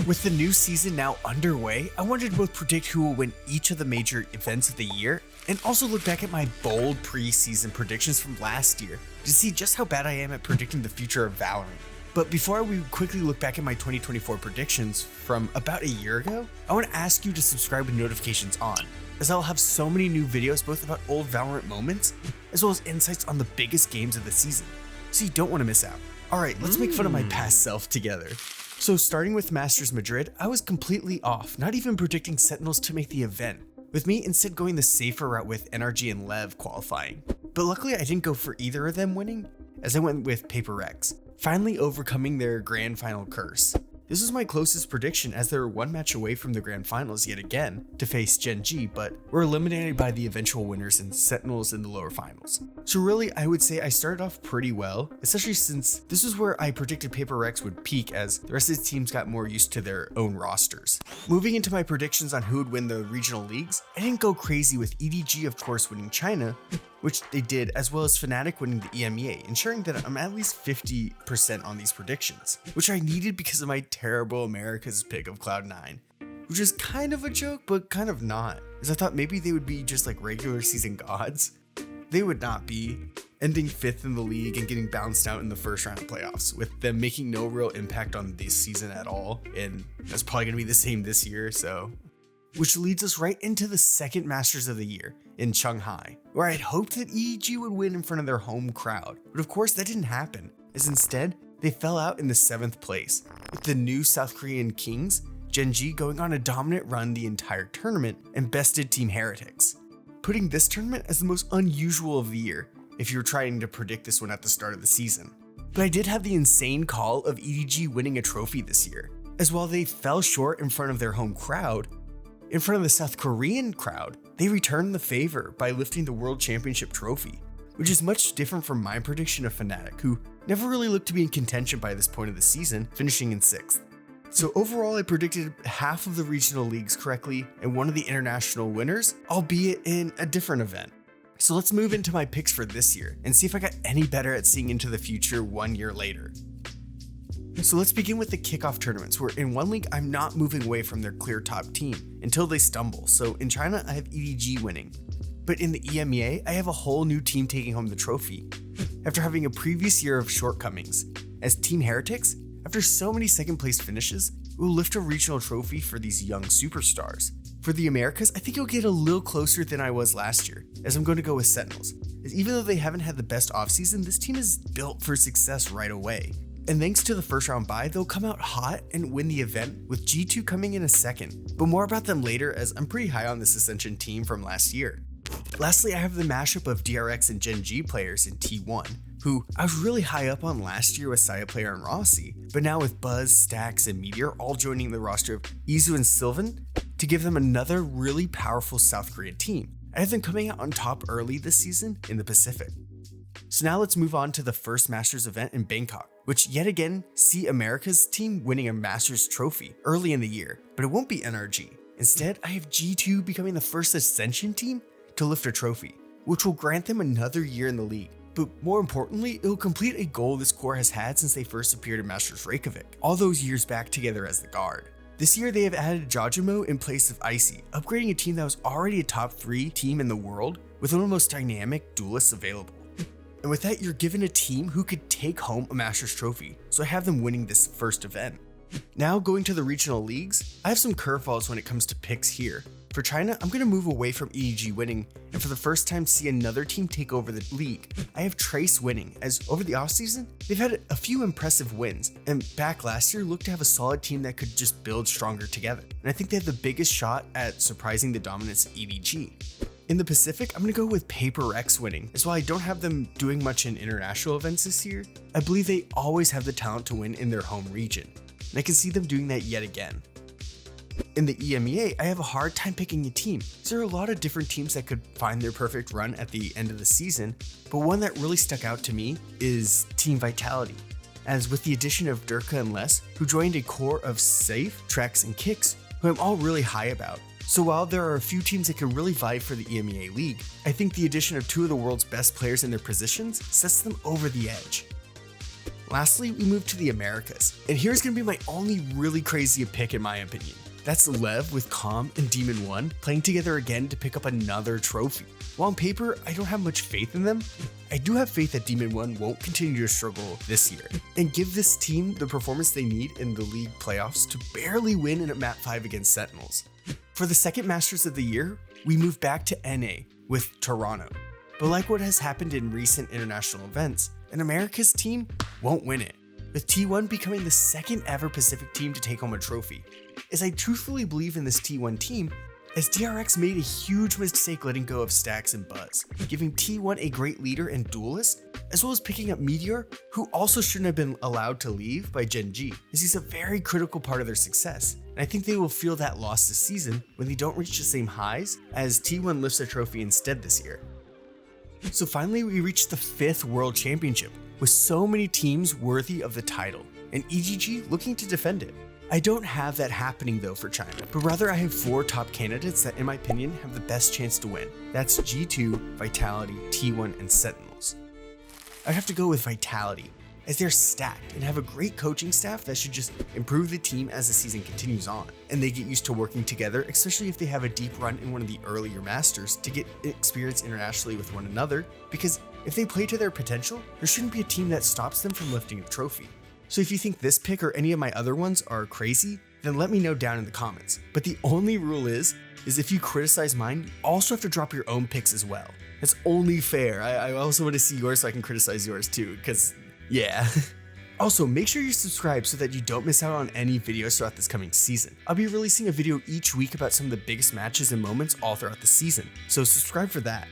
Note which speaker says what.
Speaker 1: With the new season now underway, I wanted to both predict who will win each of the major events of the year and also look back at my bold preseason predictions from last year to see just how bad I am at predicting the future of Valorant. But before we quickly look back at my 2024 predictions from about a year ago, I want to ask you to subscribe with notifications on, as I'll have so many new videos both about old Valorant moments, as well as insights on the biggest games of the season, so you don't want to miss out. Alright, let's make fun of my past self together. So starting with Masters Madrid, I was completely off, not even predicting Sentinels to make the event, with me instead going the safer route with NRG and Lev qualifying. But luckily I didn't go for either of them winning, as I went with Paper X, finally overcoming their grand final curse. This was my closest prediction, as they were one match away from the grand finals yet again to face Gen G, but were eliminated by the eventual winners in Sentinels in the lower finals. So really, I would say I started off pretty well, especially since this was where I predicted Paper Rex would peak as the rest of the teams got more used to their own rosters. Moving into my predictions on who would win the regional leagues, I didn't go crazy with EDG of course winning China, which they did, as well as Fnatic winning the EMEA, ensuring that I'm at least 50% on these predictions, which I needed because of my terrible America's pick of Cloud9, which is kind of a joke, but kind of not, as I thought maybe they would be just like regular season gods. They would not be, ending 5th in the league and getting bounced out in the first round of playoffs, with them making no real impact on this season at all, and that's probably going to be the same this year, so. Which leads us right into the second Masters of the year in Shanghai, where I had hoped that EEG would win in front of their home crowd, but of course that didn't happen, as instead they fell out in the 7th place, with the new South Korean Kings, Gen G, going on a dominant run the entire tournament and bested Team Heretics, putting this tournament as the most unusual of the year if you were trying to predict this one at the start of the season. But I did have the insane call of EDG winning a trophy this year, as while they fell short in front of their home crowd, in front of the South Korean crowd, they returned the favor by lifting the World Championship trophy, which is much different from my prediction of Fnatic, who never really looked to be in contention by this point of the season, finishing in 6th. So overall, I predicted half of the regional leagues correctly and one of the international winners, albeit in a different event. So let's move into my picks for this year and see if I got any better at seeing into the future 1 year later. So let's begin with the kickoff tournaments, where in one league I'm not moving away from their clear top team until they stumble. So in China I have EDG winning, but in the EMEA I have a whole new team taking home the trophy after having a previous year of shortcomings, as Team Heretics, after so many second place finishes, will lift a regional trophy for these young superstars. For the Americas, I think it'll get a little closer than I was last year, as I'm going to go with Sentinels, as even though they haven't had the best offseason, this team is built for success right away. And thanks to the first round bye, they'll come out hot and win the event, with G2 coming in a second, but more about them later, as I'm pretty high on this Ascension team from last year. Lastly, I have the mashup of DRX and Gen G players in T1, who I was really high up on last year with Saya Player and Rossi, but now with Buzz, Stax, and Meteor all joining the roster of Izu and Sylvan to give them another really powerful South Korean team. I have them coming out on top early this season in the Pacific. So now let's move on to the first Masters event in Bangkok, which yet again see America's team winning a Masters trophy early in the year, but it won't be NRG. Instead, I have G2 becoming the first Ascension team to lift a trophy, which will grant them another year in the league. But more importantly, it will complete a goal this core has had since they first appeared in Masters Reykjavik, all those years back together as the guard. This year they have added Jojimo in place of Icy, upgrading a team that was already a top 3 team in the world with one of the most dynamic duelists available. And with that, you're given a team who could take home a Masters trophy, so I have them winning this first event. Now going to the regional leagues, I have some curveballs when it comes to picks here. For China, I'm going to move away from EDG winning, and for the first time see another team take over the league. I have Trace winning, as over the offseason, they've had a few impressive wins, and back last year looked to have a solid team that could just build stronger together. And I think they have the biggest shot at surprising the dominance of EDG. In the Pacific, I'm going to go with Paper X winning, as while I don't have them doing much in international events this year, I believe they always have the talent to win in their home region, and I can see them doing that yet again. In the EMEA, I have a hard time picking a team, so there are a lot of different teams that could find their perfect run at the end of the season, but one that really stuck out to me is Team Vitality, as with the addition of Durka and Les, who joined a core of Safe, Trex, and Kicks, who I'm all really high about. So while there are a few teams that can really vie for the EMEA League, I think the addition of 2 of the world's best players in their positions sets them over the edge. Lastly, we move to the Americas, and here's gonna be my only really crazy pick in my opinion. That's Lev with Calm and Demon 1 playing together again to pick up another trophy. While on paper, I don't have much faith in them, I do have faith that Demon 1 won't continue to struggle this year and give this team the performance they need in the league playoffs to barely win in a map 5 against Sentinels. For the second Masters of the year, we move back to NA with Toronto. But like what has happened in recent international events, an America's team won't win it, with T1 becoming the second ever Pacific team to take home a trophy. As I truthfully believe in this T1 team, as DRX made a huge mistake letting go of Stax and Buzz, giving T1 a great leader and duelist, as well as picking up Meteor, who also shouldn't have been allowed to leave by Gen G, as he's a very critical part of their success. And I think they will feel that loss this season when they don't reach the same highs as T1 lifts a trophy instead this year. So finally we reached the 5th World Championship, with so many teams worthy of the title, and EGG looking to defend it. I don't have that happening though for China, but rather I have 4 top candidates that in my opinion have the best chance to win. That's G2, Vitality, T1, and Sentinels. I'd have to go with Vitality, as they're stacked and have a great coaching staff that should just improve the team as the season continues on, and they get used to working together, especially if they have a deep run in one of the earlier Masters to get experience internationally with one another, because if they play to their potential, there shouldn't be a team that stops them from lifting a trophy. So if you think this pick or any of my other ones are crazy, then let me know down in the comments. But the only rule is if you criticize mine, you also have to drop your own picks as well. That's only fair. I also want to see yours so I can criticize yours too, because yeah. Also, make sure you subscribe so that you don't miss out on any videos throughout this coming season. I'll be releasing a video each week about some of the biggest matches and moments all throughout the season, so subscribe for that.